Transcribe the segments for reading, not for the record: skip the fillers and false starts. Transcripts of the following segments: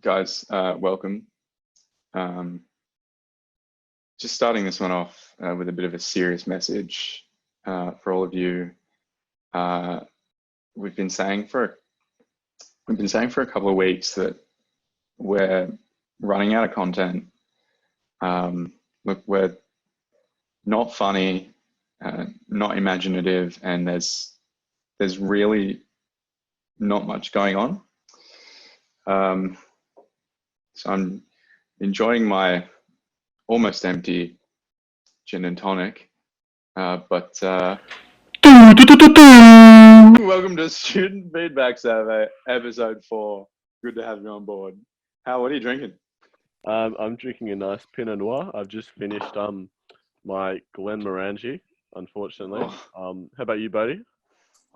Guys, welcome. Um, just starting this one off with a bit of a serious message for all of you. We've been saying for a couple of weeks that we're running out of content. Look, we're not funny, not imaginative, and there's really not much going on. So I'm enjoying my almost empty gin and tonic, but welcome to Student Feedback Survey, episode 4. Good to have you on board. Hal, what are you drinking? I'm drinking a nice Pinot Noir. I've just finished my Glenmorangie, unfortunately. Oh. How about you, buddy?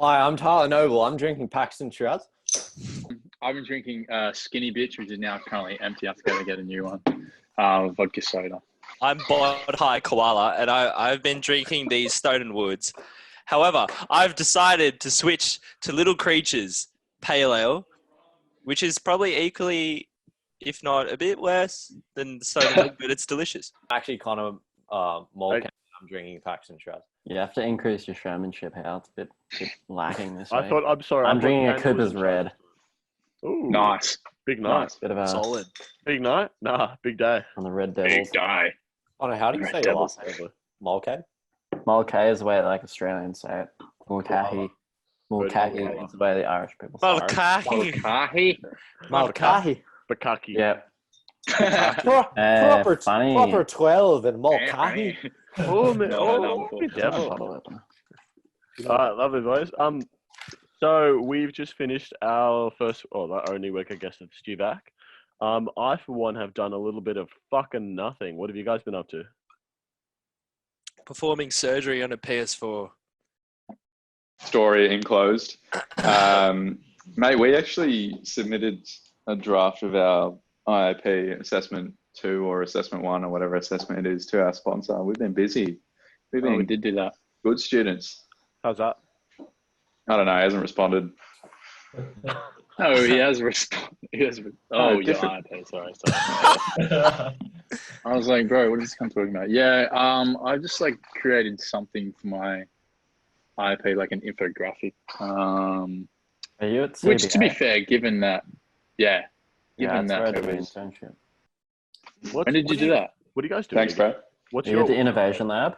Hi, I'm Tyler Noble. I'm drinking Paxton Shiraz. I've been drinking Skinny Bitch, which is now currently empty. I have to go to get a new one. Vodka soda. I'm Bod High Koala, and I've been drinking these Stone Woods. However, I've decided to switch to Little Creatures Pale Ale, which is probably equally, if not a bit worse than the Stone Wood, but it's delicious. Actually, kind of Molken. I'm drinking Paxton Shiraz. You have to increase your showmanship, Hal. It's a bit lacking this week. I'm drinking a Cooper's Red. Ooh, Nice. Big night. Bit of a Solid. Big night? Nah, big day. on the Red Devils. Big day. Oh no, how do you say your last name? Molken? Mulcahy is the way like Australians say it. Mulcahy. Mulcahy Mulcahy. is the way the Irish people say it. Mulcahy. Mulcahy. Bakaki. Yep. Proper funny. proper 12 and Mulcahy. Oh, man. No, Oh, Alright, lovely boys. So we've just finished our first, the only week, I guess, of Stu back. I, for one, have done a little bit of fucking nothing. What have you guys been up to? Performing surgery on a PS4. Story enclosed. Mate, we actually submitted a draft of our IAP assessment 2 or assessment 1 or whatever assessment it is to our sponsor. We've been busy. We did do that. Good students. How's that? I don't know, he hasn't responded. Oh, he has responded. Oh, your different. IAP. Sorry. I was like, bro, what is this cunt talking about? Yeah, I just created something for my IAP, like an infographic. Are you at CBA? Which, to be fair, given that, yeah, given that's where I that did my it was. internship. When did you do that? What do you guys do? Thanks, bro. What's You your at the Innovation Lab?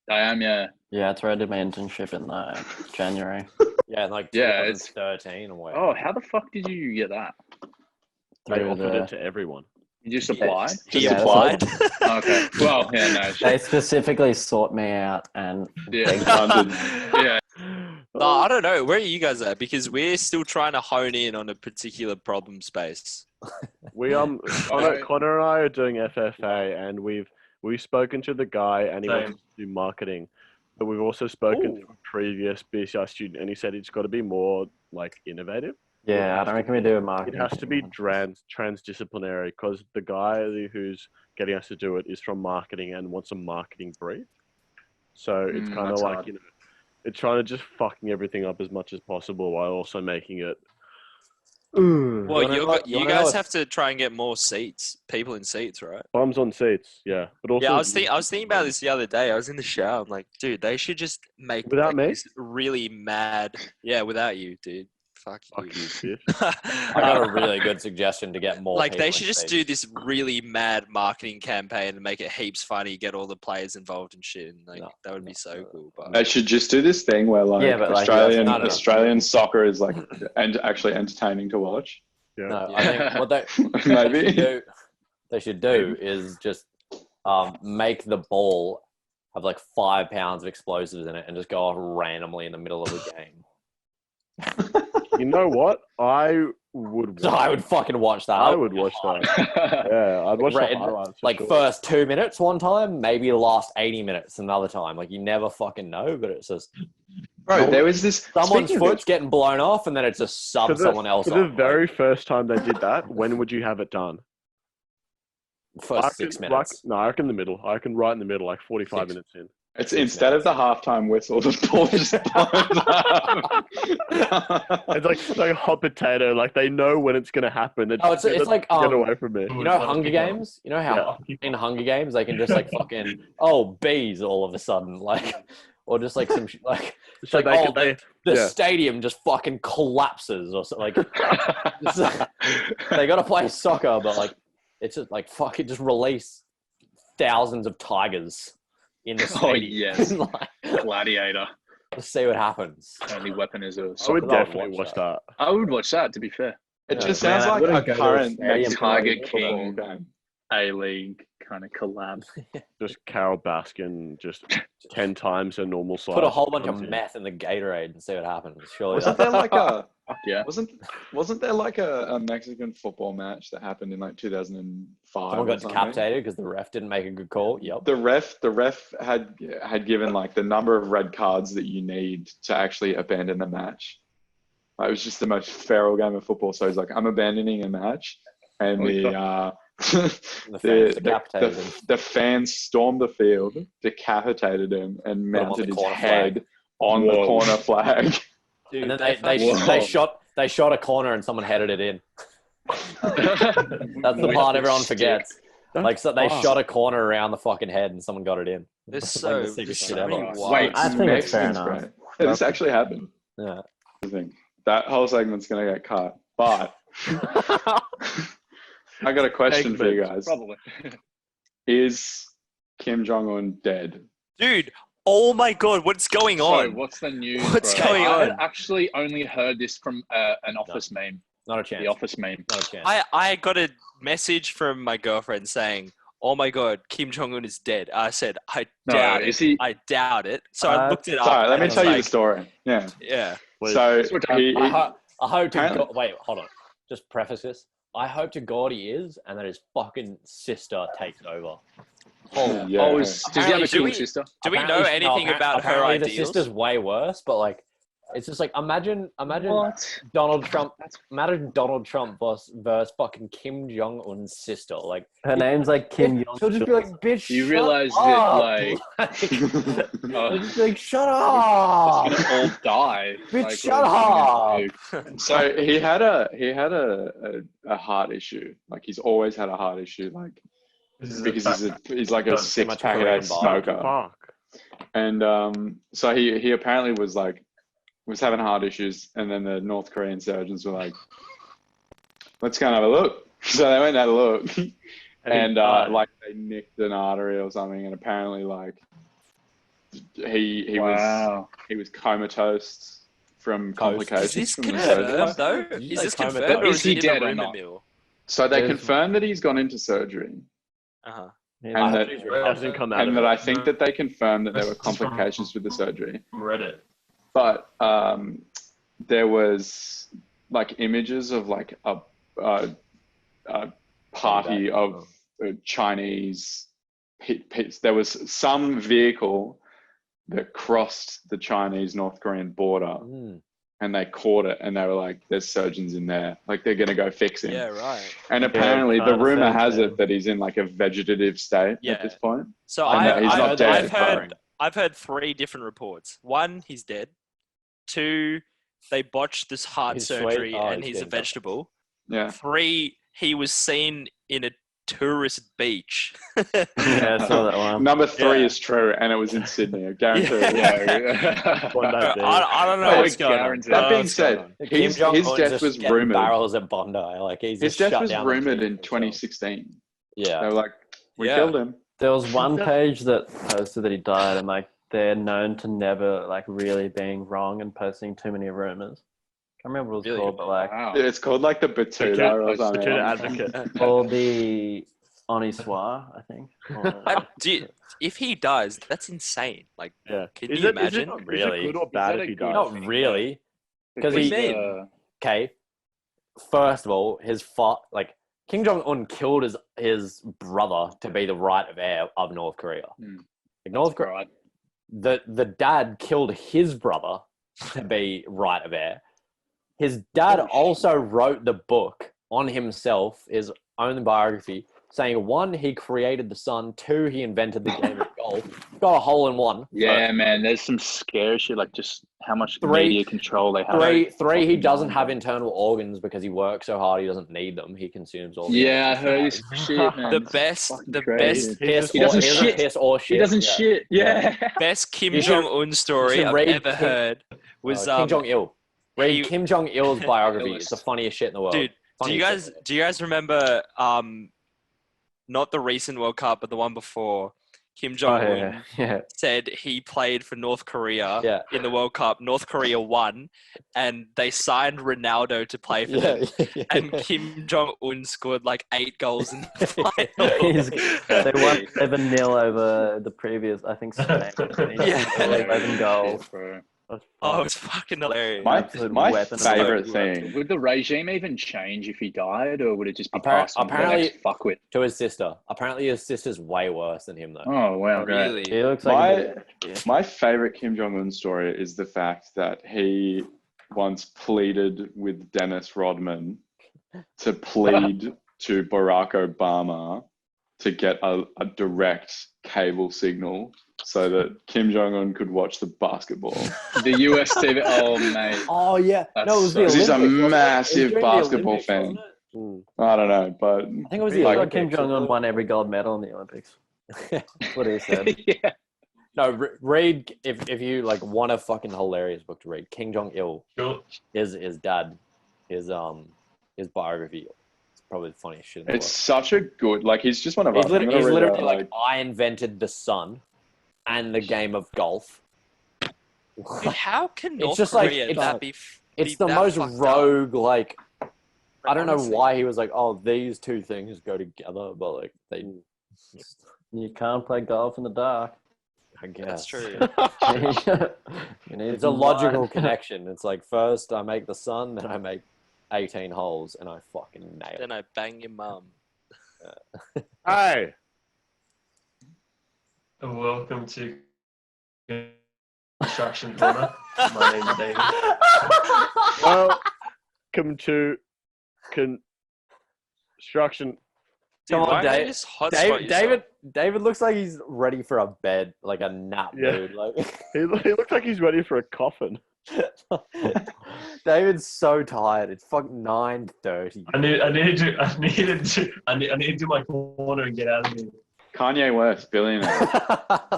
I am, yeah. Yeah, that's where I did my internship in January. Yeah, like Yeah, 2013 or whatever. Oh, how the fuck did you get that? They Through offered the- it to everyone. You just applied? He Yeah, that's applied. Okay. Well, yeah, no. They specifically sought me out and Yeah. Funded. Yeah. No, I don't know. Where are you guys at? Because we're still trying to hone in on a particular problem space. We Connor and I are doing FFA, and we've spoken to the guy, and he wants to do marketing. But we've also spoken to a previous BCI student, and he said it's got to be more innovative. yeah, I don't reckon we do a marketing. It has to be thing. transdisciplinary, because the guy who's getting us to do it is from marketing and wants a marketing brief. So it's kind of that's like hard. it's trying to just fucking everything up as much as possible while also making it. Well, you wanna guys know have to try and get more people in seats, right? Bums on seats, yeah. But also, Yeah, I was thinking about this the other day. I was in the shower. I'm like, dude, they should just make Without me? this really mad. Yeah, without you, dude. Fuck Fuck you. you, bitch. I got a really good suggestion to get more. Like, people they in should just seats. do this really mad marketing campaign and make it heaps funny, get all the players involved and shit. And that would be so cool. But They should just do this thing where Yeah, but, like, Australian no. Australian soccer is and actually entertaining to watch. Yeah. No, I think what Maybe. they should do is just make the ball have 5 pounds of explosives in it and just go off randomly in the middle of a game. You know what? I would. So I would fucking watch that. I would watch that. Yeah, I'd watch the Right, highlights. for sure. first 2 minutes one time, maybe the last 80 minutes another time. You never fucking know, but it's just Bro, there was this someone's speaking of foot's getting blown off and then it's just sub someone else For the on. very first time they did that, when would you have it done? First I 6 reckon, minutes. I reckon the middle. I reckon right in the middle, 45 Six. minutes in. It's instead of the halftime whistle, the ball just blows up. It's like a hot potato. Like they know when it's gonna happen. It's like get away from me. You know Hunger Games? You know how in Hunger Games they can just like fucking bees all of a sudden, like, or just like some like it's like the stadium just fucking collapses or something. Like they gotta play soccer, but like it's just like fucking just release thousands of tigers in the stadium. Oh yes, like, gladiator. Let's see what happens. Only weapon is a. I would definitely watch that. I would watch that. To be fair, it just sounds like a current Tiger King A-League kind of collab. Just Carol Baskin, just 10 times her normal size. Put a whole bunch of meth in the Gatorade and see what happens. Surely wasn't there like a yeah? Wasn't there like a Mexican football match that happened in like 2005? Someone got decapitated because the ref didn't make a good call. Yep. The ref had given like the number of red cards that you need to actually abandon the match. It was just the most feral game of football. So he's like, I'm abandoning a match, and the fans stormed the field, decapitated him, and mounted his head on the corner flag. Dude, and then they shot a corner and someone headed it in. That's the part everyone forgets. Like, so they shot a corner around the fucking head and someone got it in. This so Wait, I think it's fair enough. Right? Yeah, this actually happened. Yeah. I think that whole segment's gonna get cut. But I got a question for you guys. Probably. Is Kim Jung Un dead? Dude, oh my god, what's going on? So what's the news? What's bro? going on? I actually only heard this from an Office meme. Not a chance. The Office meme. Not a chance. I got a message from my girlfriend saying, "Oh my god, Kim Jong Un is dead." I said, "I doubt it. I doubt it." So I looked it up. Sorry, let me tell you the story. Yeah. Yeah. So I hope to God, wait, hold on. Just preface this. I hope to God he is, and that his fucking sister takes over. Oh, yeah. Oh, does he have a cool sister? Do we know anything about her ideals? The ideals? sister's way worse, but like, it's just like imagine What? Donald Trump. Imagine Donald Trump versus fucking Kim Jong Un's sister. Like Her name's like Kim Jong. she'll just be like, "Bitch, You shut realize up." that She'll just be like, "Shut we're up, gonna all die." bitch, Like, shut up." So he had a heart issue. Like he's always had a heart issue. Like because he's like a 6-pack a day smoker. Fuck. And so he apparently was having heart issues, and then the North Korean surgeons were like, "Let's go and have a look." So they went and had a look, and like they nicked an artery or something, and apparently like he was comatose from complications. Is this from the surgery. confirmed though? Is this confirmed, or Is is he he dead in or the rumor not? mill? So they confirmed that he's gone into surgery, Uh-huh. and that Hasn't come out of it. I think that they confirmed that there were complications with the surgery. Reddit. But there was like images of like a party of Chinese. There was some vehicle that crossed the Chinese-North Korean border, and they caught it, and they were like, "There's surgeons in there, like they're gonna go fix him." Yeah, right. And apparently, the rumor has yeah. it that he's in like a vegetative state at this point. So And he's not dead, I've heard 3 different reports. 1, he's dead. 2, they botched this heart He's surgery sweet. Oh, and he's he's a dead. vegetable. Yeah. 3, he was seen in a tourist beach. Yeah, I saw that one. Number 3 Yeah. is true, and it was in Sydney. I guarantee it. Yeah. I don't know Hey, what's going on. That being what's going said, on? his death was rumored. Barrels at Bondi, like he's His just death shut was down the rumored team in himself. 2016. They Yeah, were like, "We Yeah. killed him." There was one page that posted that he died, and like they're known to never like really being wrong and posting too many rumors. Can't remember what it was Really? called, but like Wow. It's called like the Batuta or something. Batuta advocate. or the Oniswa, I think. Or- If he dies, that's insane. Like, Yeah. can Is you it imagine? really? Good or bad Is that if he a good- dies? not really. Because What do he, you mean? okay. First of all, like Kim Jong Un killed his brother to be the right of heir of North Korea. Like North Korea, Right. the dad killed his brother to be right of heir. His dad also wrote the book on himself, his own biography, saying 1, he created the sun, 2, he invented the game of golf. Got a hole in one. Yeah, man. There's some scary shit, like just how much 3, media control they have. 3, he doesn't have internal organs because he works so hard. He doesn't need them. He consumes all. Yeah, I heard this shit, man. The It's best crazy. Piss He doesn't or, shit. Piss or shit. He doesn't shit. Yeah. best Kim You should- Jong Un story should I've read ever heard was Kim Jong Il. Read he- Kim Jong Il's biography. Illness. It's the funniest shit in the world. dude. Do you guys remember not the recent World Cup, but the one before? Kim Jong Un said he played for North Korea in the World Cup. North Korea won, and they signed Ronaldo to play for them. And Kim Jong Un scored like 8 goals in the final. They won 7-0 over the previous, I think, Spain. Yeah. 11 goals. Bro. Oh, it's fucking hilarious. My weapon. favorite thing. Would the regime even change if he died, or would it just be Appar- passed on to the apparently- next fuckwit? To his sister. Apparently, his sister's way worse than him, though. Oh wow, great. Really? He looks like My favorite Kim Jong Un story is the fact that he once pleaded with Dennis Rodman to plead to Barack Obama to get a direct cable signal so that Kim Jong Un could watch the basketball. The US TV. Oh mate. Oh, yeah. That's No, it was the Because he's a Olympics, wasn't it? It was massive during the basketball Olympics, fan. wasn't it? Mm. I don't know, but I think it was the Like Olympics. Kim Jong Un won every gold medal in the Olympics. That's what he said. Yeah. No, read if you like want a fucking hilarious book to read. Kim Jong Il, his dad, his biography. It's probably the funniest shit in the it's such a good, like, he's just one of world. us. He's I'm gonna literally, read like, that, I invented the sun and the game of golf. Dude, how can North just like- Korea it's- that be? It's be the that most fucked up? rogue, like, I don't know Honestly. why he was like, oh, these two things go together, but like they, You can't play golf in the dark. I guess That's true. You need It's a some logical light. connection. It's like first I make the sun, then I make 18 holes, and I fucking nail it. Then I bang your mum. Hey, Welcome to Construction Corner. My name's David. welcome to construction. Dude, Come on, why don't you Dave. just hotspot David looks like he's ready for a bed, like a nap, Yeah. dude. Like He looks like he's ready for a coffin. David's so tired. It's fucking 9:30. I need to do my corner and get out of here. Kanye West, billionaire.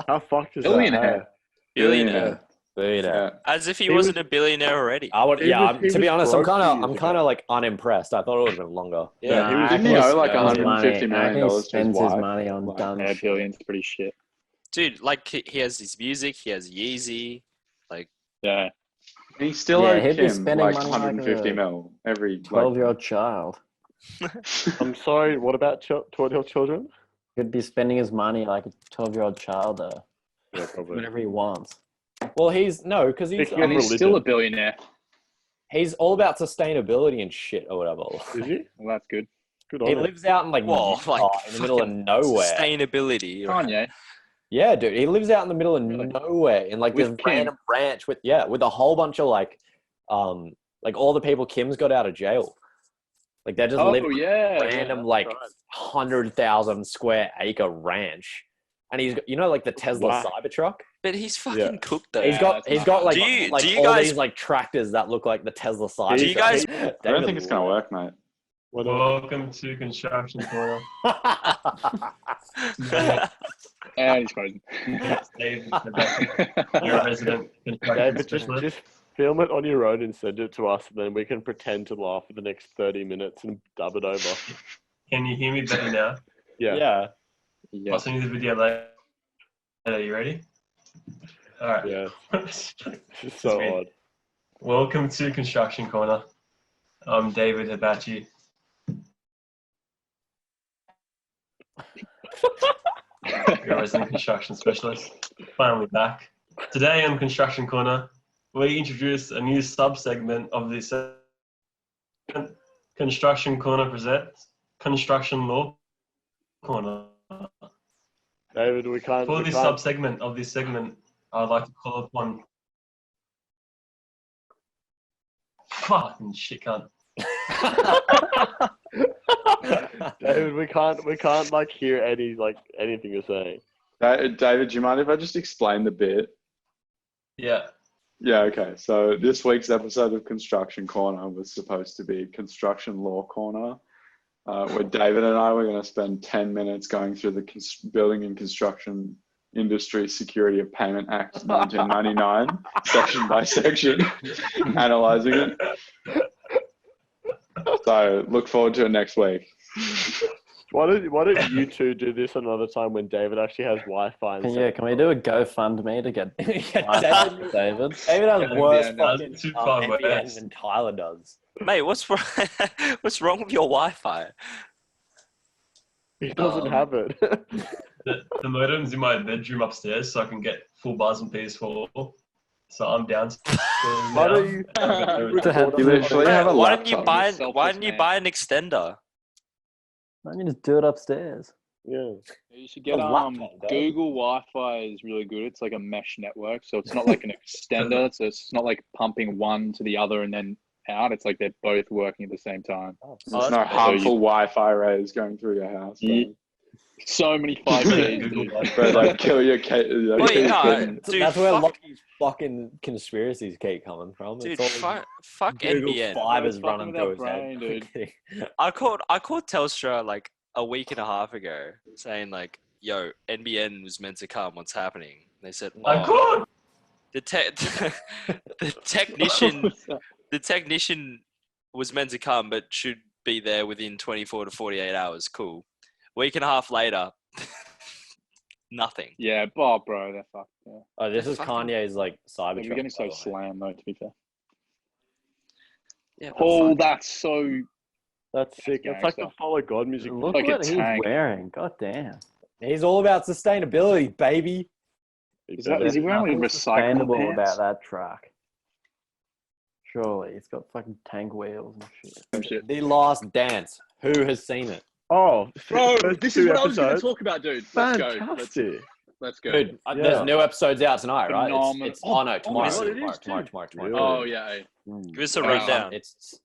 How fucked is Billionaire. Billionaire. Yeah. As if he, He was- wasn't a billionaire already. I would, He yeah. was- he To be was honest, I'm broke kind years of ago. like unimpressed. I thought it would have been longer. Yeah, he was. Didn't he owe like Yeah. $150 million He to his spends his wife? money on Like, dumb Yeah, shit. billion's pretty shit. Dude, like he has his music, he has Yeezy. Yeah. He still Yeah, owed he'd be Kim spending like money like 150 a mil every 12-year-old child. I'm sorry. What about 12-year-old children? He'd be spending his money like a 12-year-old child, though. Yeah, probably. Whatever he wants. Well, because he's Speaking of And he's still a religion. billionaire. he's all about sustainability and shit or whatever. Is he? Well, that's good. Good He on him. lives out in like, Well, Utah, like in the middle of fucking nowhere. Sustainability. Kanye. Yeah, dude, he lives out in the middle of Really? nowhere in like With this Kim? random ranch with a whole bunch of like all the people Kim's got out of jail. Like they're just Oh living yeah. random yeah. like right. 100,000 square acre ranch, and he's got, like the Tesla Wow. Cybertruck. But he's fucking Yeah. cooked though. He's got that's like Do you all guys- these like tractors that look like the Tesla Cybertruck. Do you guys- I don't think it's going to work, mate. What Welcome to Construction Corner. And he's frozen. David, you're a resident construction David, specialist. just film it on your own and send it to us, and then we can pretend to laugh for the next 30 minutes and dub it over. Can you hear me better now? Yeah. Yeah. Yeah. I'll send you the video later. Are you ready? All right. Yeah. It's just so me. odd. Welcome to Construction Corner. I'm David Hibachi. Your resident construction specialist. Finally back. Today on Construction Corner, we introduce a new sub-segment of this Construction Corner presents Construction Law Corner. David, we can't. For we this can't- sub-segment of this segment, I'd like to call upon fucking shit cunt. David, we can't like hear anything you're saying. David, do you mind if I just explain the bit? Yeah. Yeah, okay. So this week's episode of Construction Corner was supposed to be Construction Law Corner, where David and I were going to spend 10 minutes going through the Building and Construction Industry Security of Payment Act of 1999, section by section, analysing it. So look forward to it next week. Why don't you two do this another time when David actually has Wi-Fi? Can we do a GoFundMe to get David? David David has worse fucking too far NBN west. than Tyler does. Mate, what's wrong? What's wrong with your Wi-Fi? He doesn't have it. The modem's in my bedroom upstairs, so I can get full bars on PS4. So I'm downstairs. Why don't you? You literally have a Why don't you laptop. buy an extender? Why don't you just do it upstairs? Yeah. You should get Google Wi-Fi is really good. It's like a mesh network, so it's not like an extender. So it's not like pumping one to the other and then out. It's like they're both working at the same time. There's no harmful Wi-Fi rays going through your house. Yeah. So many 5Gs, dude. Bro, like kill your cat. Wait, no, dude, That's where Lockie's fucking conspiracies keep coming from. Dude, It's all fuck Google NBN. fibers Fucking running with through our his brain, head. dude. I called Telstra like a week and a half ago, saying like, "Yo, NBN was meant to come. What's happening?" They said, I could. the technician was meant to come, but should be there within 24 to 48 hours." Cool. Week and a half later, nothing. Yeah, bro, they're fucked. Yeah. Oh, this is Kanye's like Cybertruck. We're getting so by the way. slammed though, to be fair. Yeah, Oh, that's so. That's sick. It's like the Follow God music. Look Like a what he's tank. wearing. God damn. He's all about sustainability, baby. Is he wearing like Nothing sustainable recyclable about pants? that truck? Surely it's got fucking tank wheels and shit. Some shit. The Last Dance. Who has seen it? Oh, Bro, first this is two what I was going to episodes. talk about, dude. Let's go. Fantastic. Let's go. Dude, Yeah. there's new episodes out tonight, right? Phenomenal. It's no, tomorrow. God, it is tomorrow. too. Tomorrow. Oh yeah, eh. Give us a rundown. It's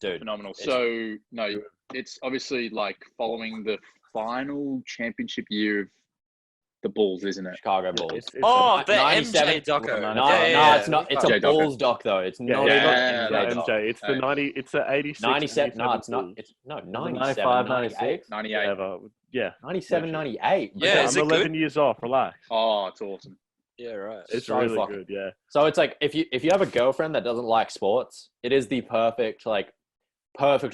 dude. Phenomenal. So no, it's obviously like following the final championship year of the Bulls, isn't it? Chicago Bulls. It's Oh, the 97 MJ doco. No, Yeah. it's not. It's MJ a doc. Bulls doc though. It's not yeah, even not an MJ doc. MJ. It's the 90. It's the 86. 97. No, it's not. Bulls. It's no 95, 97, 96. 98. 98. Whatever. Yeah. 97, 98. Yeah, is I'm it 11 good? years off. Relax. Oh, it's awesome. Yeah, right. It's so really fucking- good. Yeah. So it's like if you have a girlfriend that doesn't like sports, it is the perfect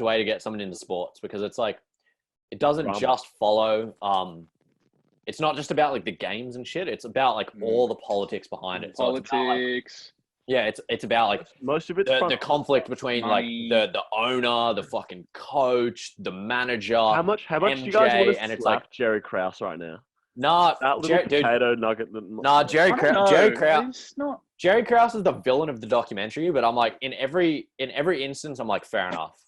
way to get someone into sports because it's like it doesn't Drama. just follow it's not just about like the games and shit. It's about like all the politics behind it. So it's about, like, Politics. yeah, it's about like Most of it's the fun. conflict between Money. like the owner, the fucking coach, the manager. How much do you guys MJ, want to and it's slap like- Jerry Krause right now? Nah, That little dude. potato nugget. Jerry I don't Krause. know. Jerry Krause. It's not. Jerry Krause is the villain of the documentary, but I'm like in every instance, I'm like fair enough.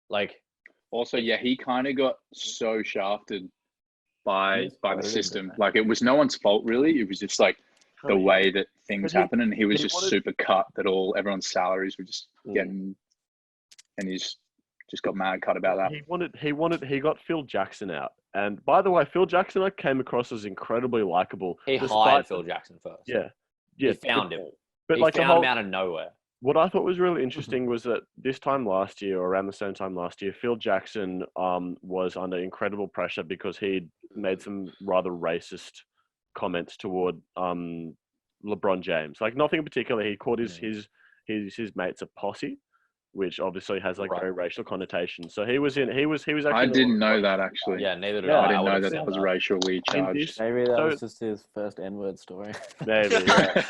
Like Also, yeah, he kind of got so shafted by He's the voted, system. didn't he? Like it was no one's fault really. It was just like the way that things But he- happen, and he was he just wanted- super cut that everyone's salaries were just Mm. getting, and he's just got mad cut about that. He got Phil Jackson out. And by the way, Phil Jackson I came across as incredibly likable. he despite hired the- Phil Jackson first. Yeah. He Yeah. found him. But He like the found whole, him out of nowhere. what I thought was really interesting was that this time last year, or around the same time last year, Phil Jackson was under incredible pressure because he'd made some rather racist comments toward LeBron James. Like nothing in particular. He called his mates a posse, which obviously has like Right. very racial connotations. So he was actually. I didn't know that actually. Yeah, neither did Yeah, I. I didn't know would've that said that was racially In charged. this, Maybe that So- was just his first N-word story. maybe, yeah.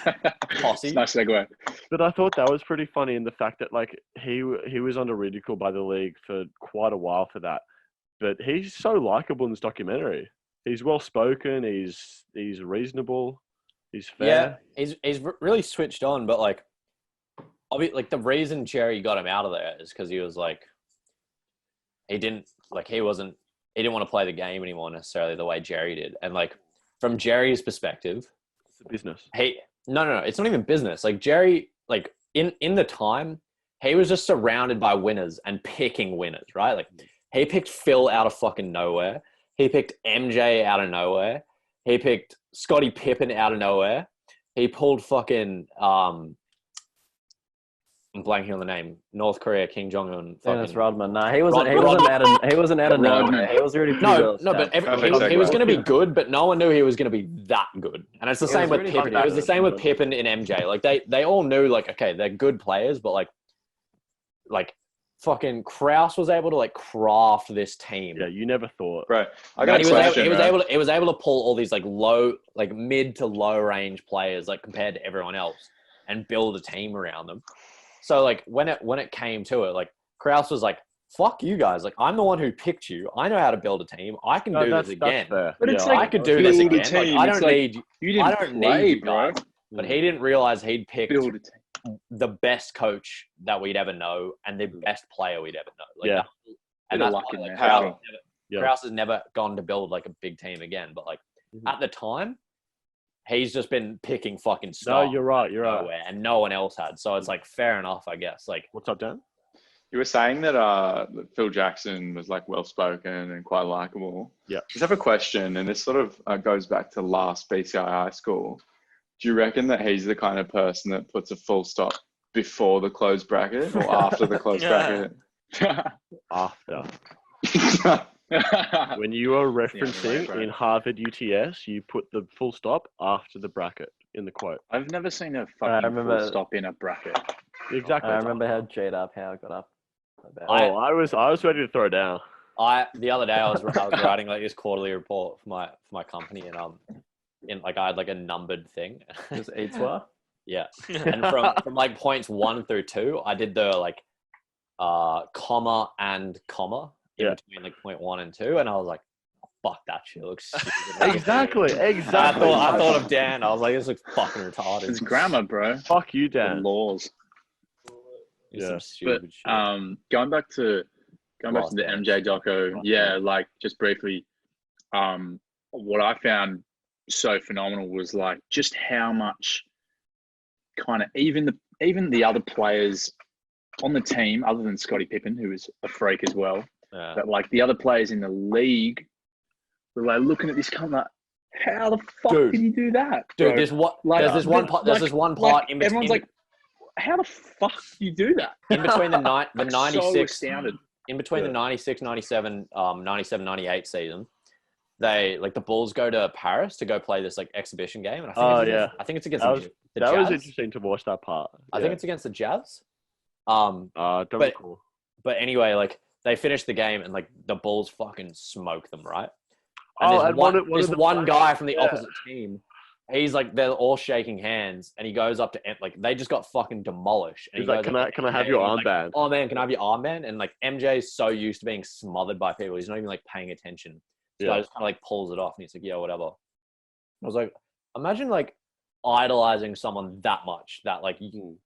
Posse. Nice segue. But I thought that was pretty funny in the fact that like he was under ridicule by the league for quite a while for that. But he's so likable in this documentary. He's well spoken. He's reasonable. He's fair. Yeah, he's really switched on, but like like the reason Jerry got him out of there is because he was like he didn't want to play the game anymore necessarily the way Jerry did. And like from Jerry's perspective, It's a business. no, it's not even business. Like Jerry, like in the time, he was just surrounded by winners and picking winners, right? Like He picked Phil out of fucking nowhere. He picked MJ out of nowhere. He picked Scottie Pippen out of nowhere. He pulled fucking I'm blanking on the name. North Korea, King Jung Un. Dennis Rodman. Nah, he wasn't out of nowhere. He was already pretty no, well but established. he was going to be good, but no one knew he was going to be that good. And it's the same with really Pippen. It was the same with Pippen and MJ. Like they all knew, like, okay, they're good players, but like fucking Krause was able to like craft this team. Yeah, you never thought. Right. I got a question. He was able to pull all these like mid to low range players like compared to everyone else and build a team around them. So like when it came to it, like Krause was like, "Fuck you guys! Like I'm the one who picked you. I know how to build a team. I can do this again. But it's like I could do this again. Like, I don't like, need you. Didn't I don't play, need you bro. guys." But he didn't realize he'd picked Build a team. the best coach that we'd ever know and the best player we'd ever know. Like, and Bit of that's luck why, in like, there. Krause has never gone to build like a big team again. But like at the time, he's just been picking fucking stars. No, you're right. And no one else had. So it's like fair enough, I guess. Like, What's up, Dan? You were saying that Phil Jackson was like well-spoken and quite likable. Yeah. Just have a question, and this sort of goes back to last BCI high school. Do you reckon that he's the kind of person that puts a full stop before the closed bracket or after the closed bracket? After. When you are referencing in Harvard UTS, you put the full stop after the bracket in the quote. I've never seen a fucking full stop in a bracket. Exactly. I remember how Jade up, how it got up. I was ready to throw down. The other day I was writing like this quarterly report for my company, and I had like a numbered thing. Just Eitzwa? Yeah. And from like points 1 through 2, I did the like comma and comma in between like point 1 and 2, and I was like, fuck, that shit looks stupid. Exactly. I thought of Dan. I was like, this looks fucking retarded. It's grammar, bro. Fuck you, Dan. The laws. Some stupid shit. Going back to the MJ doco, like just briefly, what I found so phenomenal was like just how much kind of even the other players on the team, other than Scottie Pippen, who was a freak as well, but like the other players in the league were like looking at this kind of like, how the fuck can you do that, bro? Dude, there's this one part in between. Everyone's like, how the fuck do you do that? In between the 96, so in between the 96, 97, 97, 98 season, they like the Bulls go to Paris to go play this like exhibition game, and I think it's against the Jazz. That was interesting to watch that part. I think it's against the Jazz. Don't recall. But anyway, like they finished the game and like the Bulls fucking smoke them, right? And there's one guy from the opposite team. He's like, they're all shaking hands, and he goes up to like they just got fucking demolished. And he's like, "Can I have your armband?" Like, oh man, can I have your armband? And like MJ's so used to being smothered by people, he's not even like paying attention. So I just kind of like pulls it off, and he's like, "Yeah, whatever." I was like, imagine like idolizing someone that much that like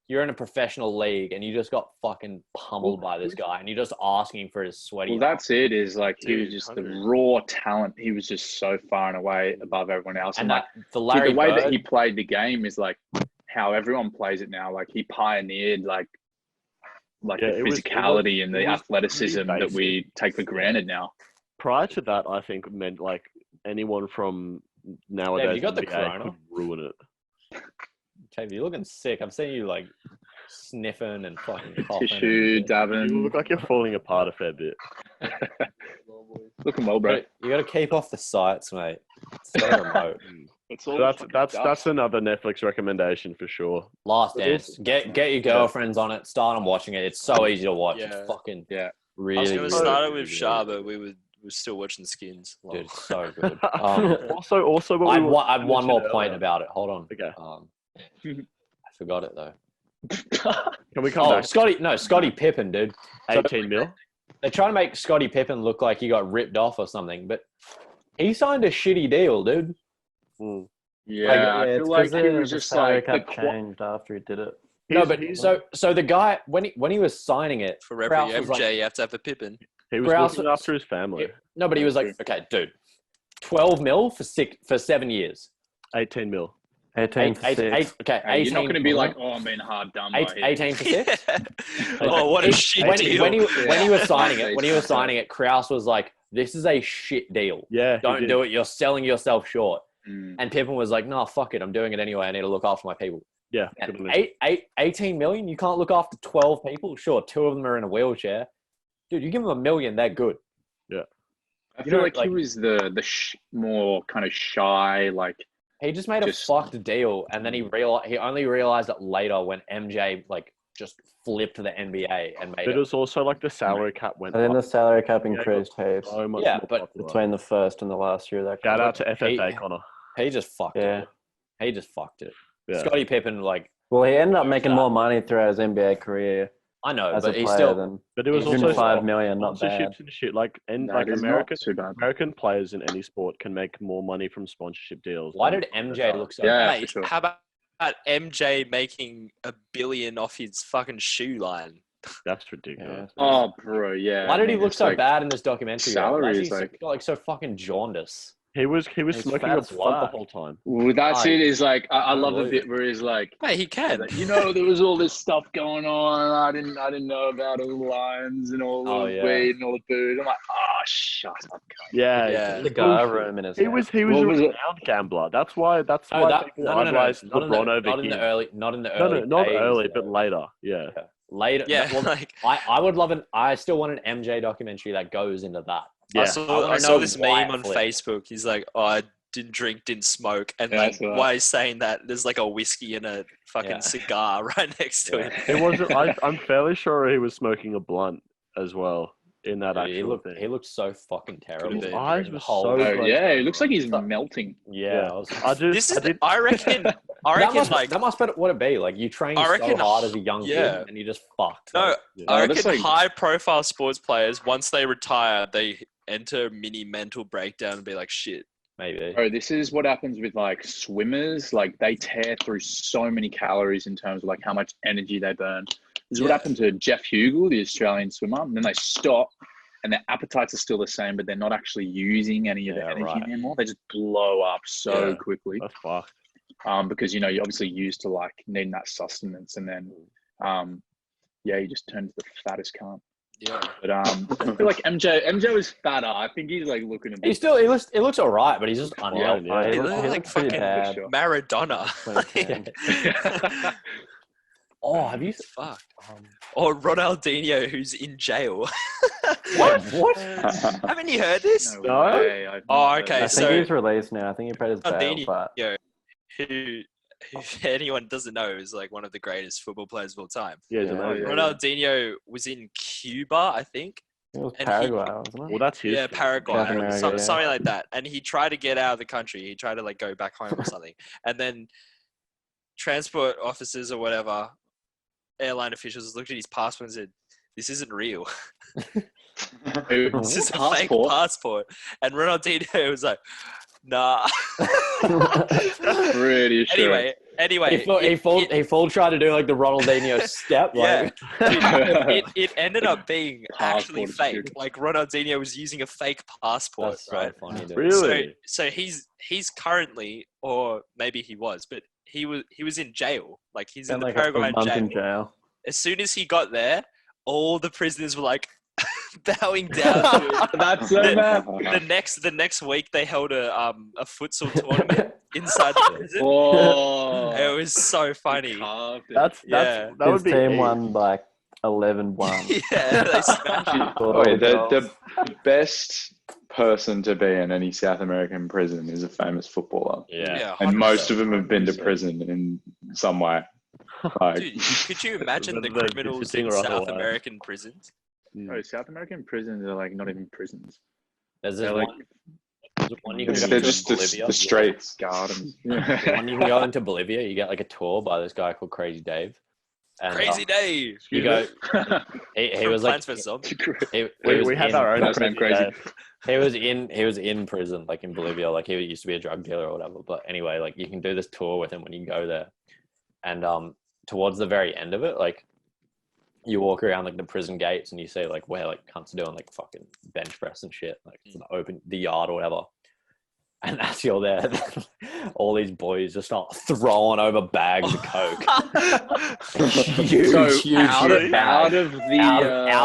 you're in a professional league and you just got fucking pummeled by this guy, and you're just asking for his sweaty. Well, that's it. Is like he was just the raw talent. He was just so far and away above everyone else. And like the way that he played the game is like how everyone plays it now. Like he pioneered like the physicality and the athleticism that we take for granted now. Prior to that, I think meant like anyone from nowadays. Yeah, you got the corona. Could ruin it. Tav, you're looking sick. I've seen you like sniffing and fucking coughing. Tissue, dabbing. You look like you're falling apart a fair bit. Looking well, bro. You got to keep off the sites, mate. Stay remote. That's another Netflix recommendation for sure. Last Dance. Get your girlfriends on it. Start them watching it. It's so easy to watch. It's fucking really. I was going to start it with Shah, but we're still watching Skins. Dude, it's so good. Also, I had one more point about it. Hold on. Okay. I forgot it though. Can we come back? Scottie Pippen, dude. 18 mil. They try to make Scottie Pippen look like he got ripped off or something, but he signed a shitty deal, dude. Yeah, I feel like he was just like changed after he did it. No, but so the guy when he was signing it for every MJ, you have to have a Pippen. He was looking after his family. No, but he was like, okay, dude, 12 mil for 7 years. 18 mil. 18 for 6. Okay, Hey, 18. you're not going to be like, oh, I'm being hard done by here. 18 for 6. Oh, what a shit deal. When he was signing it, Kraus was like, "This is a shit deal. Yeah, Don't do it. You're selling yourself short." Mm. And Pippen was like, "No, fuck it. I'm doing it anyway. I need to look after my people." Yeah. And 18 million. You can't look after 12 people. Sure, 2 of them are in a wheelchair. Dude, you give them $1 million, they're good. Yeah. I feel like he was the more kind of shy, like. He just made a fucked deal, and then he only realized it later when MJ like just flipped the NBA and made But it was also like the salary cap went And then up. the salary cap increased heaps So much Yeah, more but popular. between the first and the last year. That Shout out to FFA, Connor. He just fucked Yeah. it. He just fucked it. Yeah. Scottie Pippen, like, Well, he ended up making more money throughout his NBA career I know, as a but he player still. than But it was June also $5 million, not bad. sponsorships and shit. Like No, it is not too bad. American players in any sport can make more money from sponsorship deals. Why than did MJ look so Yeah, bad? Mate, for sure. how about MJ making $1 billion off his fucking shoe line? That's ridiculous. Oh, bro, yeah. Why did he look it's so like, bad in this documentary? salary Why is is he like- like so fucking jaundice? He was He's smoking fat a as blunt the fuck. whole time. Well, that's it. Is like I love the believe bit it. where he's like, Mate, he can. you know, there was all this stuff going on. I didn't know about all the lines and all Oh, the yeah. weed and all the booze. I'm like, oh, shut up, cunt. Yeah, Yeah. it's cigar bullshit. room in his He house. was What a was it? renowned gambler. That's why No, people idolize not in LeBron the, over not in him. the early, not in the No, early. not days, early, though. but later. Yeah. Later. Yeah, Well, like I would love I still want an MJ documentary that goes into that. Yeah. I wanna saw know this why meme it on flipped. Facebook. He's like, "Oh, I didn't drink, didn't smoke," and Yeah, I like, saw that. why he's saying that? There's like a whiskey and a fucking Yeah. cigar right next to it. It wasn't. I'm fairly sure he was smoking a blunt as well in that Dude, actual he thing. looked so fucking terrible. His eyes during were the whole- so Oh, like- yeah, it looks like he's melting. Yeah. This is, I reckon, That must be what it be. Like you train I so reckon- hard as a young yeah. kid and you just fucked. No, Like, I that's reckon like- high-profile sports players, once they retire, they enter a mini mental breakdown and be like, "Shit." maybe. Bro, this is what happens with like swimmers. Like they tear through so many calories in terms of like how much energy they burn. This is what Yeah. happened to Jeff Hugel, the Australian swimmer. And then they stop and their appetites are still the same, but they're not actually using any of their Yeah, energy right. anymore. They just blow up so Yeah. quickly. That's fucked. Because, you know, you're obviously used to like needing that sustenance and then, you just turn into the fattest cunt. Yeah. But I feel like MJ was fatter. I think he's like looking a bit. It looks alright, but he's just unhealthy. Yeah. He He looked looked like pretty fucking bad. Sure. Maradona. Oh, have you? Fuck. Or Ronaldinho, who's in jail. What? Haven't you heard this? No? way. I've Oh, not heard okay, I that. think so- he's released now. I think he paid his bail, Ronaldinho, but who, if anyone doesn't know, is like one of the greatest football players of all time. Yeah, he's Yeah. amazing. Yeah. Ronaldinho was in Cuba, I think. it was And Paraguay, wasn't Well, it? that's his. Yeah, Paraguay, South America, yeah. something like that. And he tried to get out of the country. He tried to like go back home or something. And then transport officers or whatever, airline officials looked at his passport and said, "This isn't real. This is a fake passport." And Ronaldinho was like, "Nah." Pretty sure. Anyway, He full tried to do like the Ronaldinho step. yeah, Like, it ended up being actually Passport is fake. stupid. Like Ronaldinho was using a fake passport, that's so right? funny. Dude. Really? So he's currently, or maybe he was, but he was in jail. Like he's in Spent the like a Paraguayan month jail. in jail. As soon as he got there, all the prisoners were like bowing down to him. That's so bad. The next week they held a futsal tournament inside the prison. Oh, It was so funny. That Yeah. would His be team E. won like 11-1. Yeah, they smashed him. Wait, the best person to be in any South American prison is a famous footballer. Yeah. Yeah, And 100%. most of them have been to prison in some way. Like, Dude, could you imagine the Whether they're criminals visiting in or South otherwise. American prisons? Oh, South American prisons are like not even prisons. There's They're this like one you can go they're to just Bolivia. the streets. gardens. One you can go into Bolivia. You get like a tour by this guy called Crazy Dave. And, Crazy Dave. You go. He was like. Plants vs. Zombies. He We was have in- our own That's name crazy. Dave. He was in prison, like in Bolivia. Like he used to be a drug dealer or whatever. But anyway, like you can do this tour with him when you go there. And towards the very end of it, like you walk around like the prison gates and you see like where like cunts are doing like fucking bench press and shit, like open the yard or whatever. And as you're there, all these boys just start throwing over bags of coke. Huge, So huge out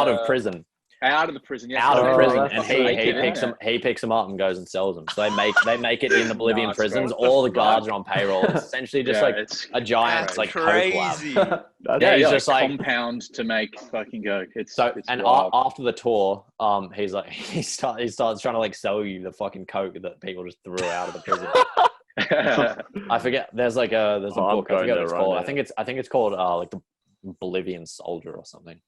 of prison. Out of the prison, yeah. Out of prison, that's and fucking he picks them up and goes and sells them. So they make it in the Bolivian it's prisons. great. All the guards are on payroll. It's essentially just it's a giant That's like crazy. coke lab. yeah, he's he's just like compound to make fucking coke. It's and wild. after the tour, he's like he starts trying to like sell you the fucking coke that people just threw out of the prison. I forget. There's a book. I forget what it's called. I think it's called like the Bolivian Soldier or something.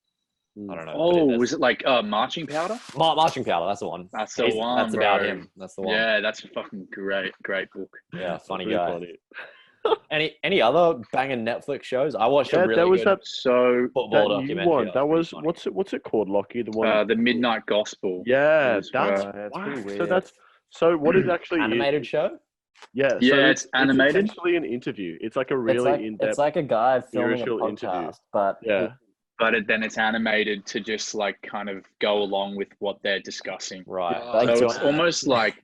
I don't know. Oh, was it like marching powder? Marching Powder. That's the one. That's the one. That's bro. about him. That's the one. Yeah, that's a fucking great book. Yeah, funny Really guy. funny. Any other banging Netflix shows? I watched a really there was good So football that new documentary. one. That was pretty funny. what's it called, Lockie? The one. the Midnight Gospel. Yeah, is, that's it's wow. pretty So weird. that's so. What is actually Animated show. Yeah, Yeah, so it's animated. It's essentially an interview. It's like a really in-depth. It's like a guy filming a spiritual podcast, interview. but Yeah. But then it's animated to just like kind of go along with what they're discussing. Right. Oh, Like, So do it's I- almost like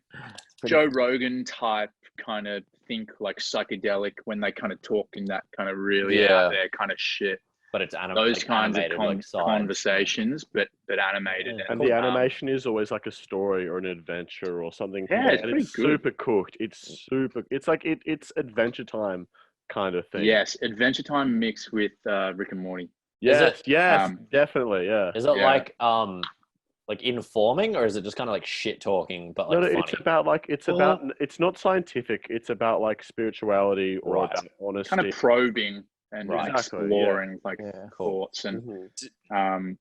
pretty- Joe Rogan type kind of think like psychedelic when they kind of talk in that kind of really Yeah. out there kind of shit. but it's Those like kinds animated, of like, side. conversations, but animated. Yeah. And the animation is always like a story or an adventure or something. Yeah, it's and pretty it's good. super cooked. It's super. It's like it's Adventure Time kind of thing. Yes, Adventure Time mixed with Rick and Morty. Yes. Yes. Um, Definitely. Yeah. Is it Yeah. like informing, or is it just kind of like shit talking, but like No, funny? it's about like it's not scientific. It's about like spirituality or Right. about honesty. Kind of probing and Right. Exactly, exploring like Yeah. thoughts and Mhm.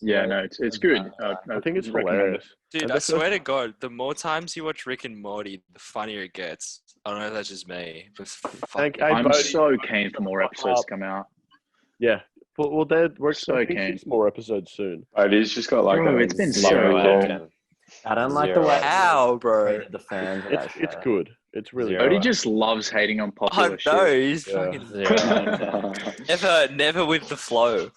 Yeah. no, it's good. I think it's recommend it. hilarious. Dude, And I the swear first- to God, the more times you watch Rick and Morty, the funnier it gets. I don't know if that's just me, but Thank- fuck. Hey, I'm Bodhi. so keen for more episodes to come out. Yeah. Well, we're So expecting keen. 6 more episodes soon. But he's just got like Bro, a it's been zero so Zero out of long- 10. I don't like the Zero. way How, bro? treated the fans of that It's show. good. It's really Zero. good. Odie just loves hating on I popular know, shit. he's Yeah. fucking Zero out of 10. never with the flow.